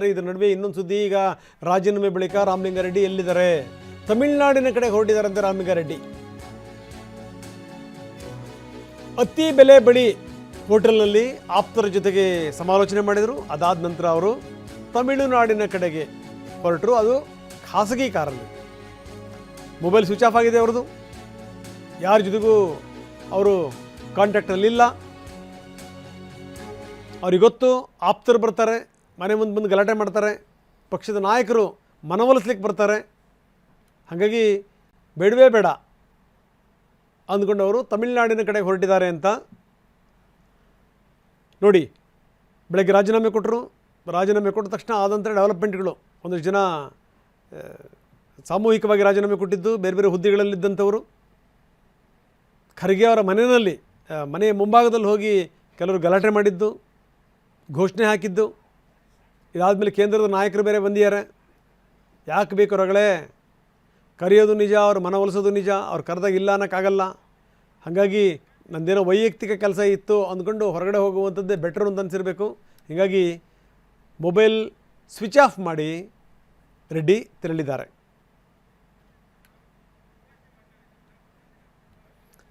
ಇದರ ನಡುವೆ ಇನ್ನೊಂದು ಸುದ್ದಿ. ಈಗ ರಾಜೀನಾಮೆ ಬಳಿಕ ರಾಮಲಿಂಗಾರೆಡ್ಡಿ ಎಲ್ಲಿದ್ದಾರೆ? ತಮಿಳುನಾಡಿನ ಕಡೆ ಹೊರಟಿದ್ದಾರಂತೆ ರಾಮಲಿಂಗಾರೆಡ್ಡಿ. ಅತಿ ಬೆಲೆ ಬಳಿ ಹೋಟೆಲ್ನಲ್ಲಿ ಆಪ್ತರ ಜೊತೆಗೆ ಸಮಾಲೋಚನೆ ಮಾಡಿದರು. ಅದಾದ ನಂತರ ಅವರು ತಮಿಳುನಾಡಿನ ಕಡೆಗೆ ಹೊರಟರು. ಅದು ಖಾಸಗಿ ಕಾರಲ್ಲಿ. ಮೊಬೈಲ್ ಸ್ವಿಚ್ ಆಫ್ ಆಗಿದೆ ಅವ್ರದ್ದು. ಯಾರ ಜೊತೆಗೂ ಅವರು ಕಾಂಟ್ಯಾಕ್ಟಲ್ಲಿಲ್ಲ. ಅವ್ರಿಗೆ ಗೊತ್ತು ಆಪ್ತರು ಬರ್ತಾರೆ, ಮನೆ ಮುಂದೆ ಬಂದು ಗಲಾಟೆ ಮಾಡ್ತಾರೆ, ಪಕ್ಷದ ನಾಯಕರು ಮನವೊಲಿಸ್ಲಿಕ್ಕೆ ಬರ್ತಾರೆ. ಹಾಗಾಗಿ ಬೇಡವೇ ಬೇಡ ಅಂದ್ಕೊಂಡು ಅವರು ತಮಿಳುನಾಡಿನ ಕಡೆ ಹೊರಟಿದ್ದಾರೆ ಅಂತ ನೋಡಿ. ಬೆಳಗ್ಗೆ ರಾಜೀನಾಮೆ ಕೊಟ್ಟರು. ರಾಜೀನಾಮೆ ಕೊಟ್ಟ ತಕ್ಷಣ ಆದಂಥ ಡೆವಲಪ್ಮೆಂಟ್ಗಳು, ಒಂದಷ್ಟು ಜನ ಸಾಮೂಹಿಕವಾಗಿ ರಾಜೀನಾಮೆ ಕೊಟ್ಟಿದ್ದು, ಬೇರೆ ಬೇರೆ ಹುದ್ದೆಗಳಲ್ಲಿದ್ದಂಥವರು. ಖರ್ಗೆ ಅವರ ಮನೆಯ ಮುಂಭಾಗದಲ್ಲಿ ಹೋಗಿ ಕೆಲವರು ಗಲಾಟೆ ಮಾಡಿದ್ದು, ಘೋಷಣೆ ಹಾಕಿದ್ದು. ಇದಾದಮೇಲೆ ಕೇಂದ್ರದ ನಾಯಕರು ಬೇರೆ ಬಂದಿದ್ದಾರೆ. ಯಾಕೆ ಬೇಕು ಹೊರಗಡೆ? ಕರೆಯೋದು ನಿಜ, ಅವ್ರು ಮನವೊಲಿಸೋದು ನಿಜ. ಅವ್ರು ಕರೆದಾಗ ಇಲ್ಲ ಅನ್ನೋಕ್ಕಾಗಲ್ಲ. ಹಾಗಾಗಿ ನಂದೇನೋ ವೈಯಕ್ತಿಕ ಕೆಲಸ ಇತ್ತು ಅಂದ್ಕೊಂಡು ಹೊರಗಡೆ ಹೋಗುವಂಥದ್ದೇ ಬೆಟ್ರು ಅಂತ ಅನಿಸಿರಬೇಕು. ಹೀಗಾಗಿ ಮೊಬೈಲ್ ಸ್ವಿಚ್ ಆಫ್ ಮಾಡಿ ರೆಡ್ಡಿ ತೆರಳಿದ್ದಾರೆ.